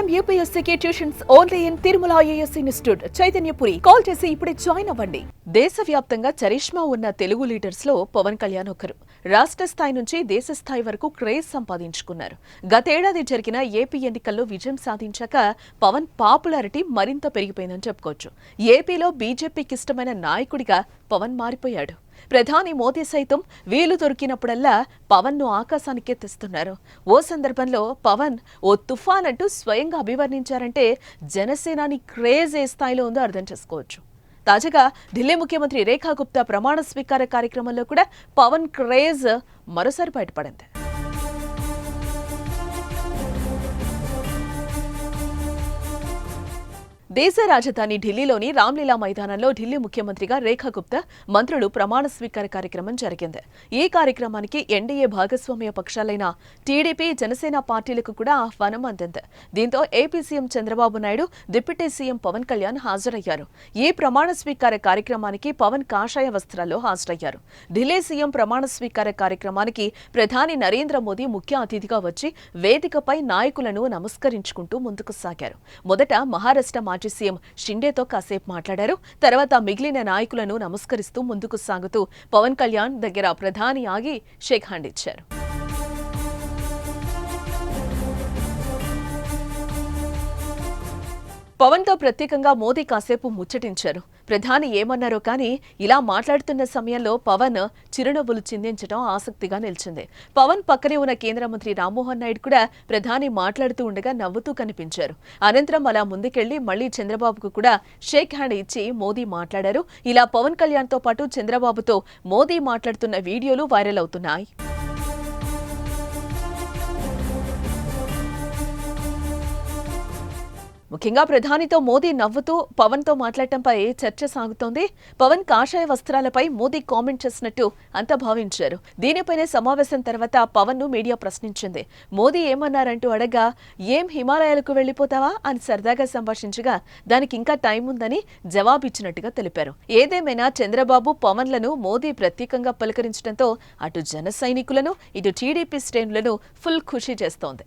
IIM UPSC tuitions only in Tirumala IAS institute Chaitanyapuri. Call చేసి ఇప్పుడే join అవ్వండి. దేశవ్యాప్తంగా చరిష్మా ఉన్న తెలుగు లీడర్స్ లో పవన్ కళ్యాణ్ ఒకరు. రాష్ట్ర స్థాయి నుంచి దేశ స్థాయి వరకు క్రేజ్ సంపాదించుకున్నారు. గతేడాది జరిగిన ఏపీ ఎన్నికల్లో విజయం సాధించాక పవన్ పాపులారిటీ మరింత పెరిగిపోయిందని చెప్పుకోవచ్చు. ఏపీలో బీజేపీకి ఇష్టమైన నాయకుడిగా పవన్ మారిపోయాడు. ప్రధాని మోదీ సైతం వీలు దొరికినప్పుడల్లా పవన్ ను ఆకాశానికే తెస్తున్నారు. ఓ సందర్భంలో పవన్ ఓ తుఫాన్ అంటూ స్వయంగా అభివర్ణించారంటే జనసేనాని క్రేజ్ ఏ స్థాయిలో ఉందో అర్థం చేసుకోవచ్చు. తాజాగా ఢిల్లీ ముఖ్యమంత్రి రేఖా గుప్తా ప్రమాణ స్వీకార కార్యక్రమంలో కూడా పవన్ క్రేజ్ మరోసారి బయటపడింది. దేశ రాజధాని ఢిల్లీలోని రామ్లీలా మైదానంలో ఢిల్లీ ముఖ్యమంత్రిగా రేఖా గుప్తా మంత్రులు ప్రమాణ స్వీకార కార్యక్రమం జరిగింది. ఈ కార్యక్రమానికి ఎన్డీఏ భాగస్వామ్య పక్షాలైన టీడీపీ, జనసేన పార్టీలకు కూడా ఆహ్వానం అందింది. దీంతో AP CM Chandrababu Naidu, deputy CM Pavan Kalyan హాజరయ్యారు. ఈ ప్రమాణ స్వీకార కార్యక్రమానికి పవన్ కాషాయ వస్త్రాల్లో హాజరయ్యారు. ఢిల్లీ సీఎం ప్రమాణ స్వీకార కార్యక్రమానికి ప్రధాని నరేంద్ర మోదీ ముఖ్య అతిథిగా వచ్చి వేదికపై నాయకులను నమస్కరించుకుంటూ ముందుకు సాగారు. మొదట మహారాష్ట్ర మాజీ సీఎం షిండేతో కాసేపు మాట్లాడారు. తర్వాత మిగిలిన నాయకులను నమస్కరిస్తూ ముందుకు సాగుతూ పవన్ కళ్యాణ్ దగ్గర ప్రధాని ఆగి షేక్ హ్యాండ్ ఇచ్చారు. పవన్ తో ప్రత్యేకంగా మోదీ కాసేపు ముచ్చటించారు. ప్రధాని ఏమన్నారో కానీ ఇలా మాట్లాడుతున్న సమయంలో పవన్ చిరునవ్వులు చిందించడం ఆసక్తిగా నిలిచింది. పవన్ పక్కనే ఉన్న కేంద్ర మంత్రి రామ్మోహన్ నాయుడు కూడా ప్రధాని మాట్లాడుతూ ఉండగా నవ్వుతూ కనిపించారు. అనంతరం అలా ముందుకెళ్లి మళ్లీ చంద్రబాబుకు కూడా షేక్ హ్యాండ్ ఇచ్చి మోదీ మాట్లాడారు. ఇలా పవన్ కళ్యాణ్ తో పాటు చంద్రబాబుతో మోదీ మాట్లాడుతున్న వీడియోలు వైరల్ అవుతున్నాయి. ముఖ్యంగా ప్రధానితో మోదీ నవ్వుతూ పవన్ తో మాట్లాడటంపై చర్చ సాగుతోంది. పవన్ కాషాయ వస్త్రాలపై మోదీ కామెంట్ చేసినట్టు అంతా భావించారు. దీనిపైనే సమావేశం తర్వాత పవన్ ను మీడియా ప్రశ్నించింది. మోదీ ఏమన్నారంటూ అడగా ఏం హిమాలయాలకు వెళ్లిపోతావా అని సరదాగా సంభాషించగా దానికి ఇంకా టైం ఉందని జవాబిచ్చినట్టుగా తెలిపారు. ఏదేమైనా చంద్రబాబు, పవన్లను మోదీ ప్రత్యేకంగా పలకరించడంతో అటు జన సైనికులను, ఇటు టీడీపీ శ్రేణులను ఫుల్ ఖుషీ చేస్తోంది.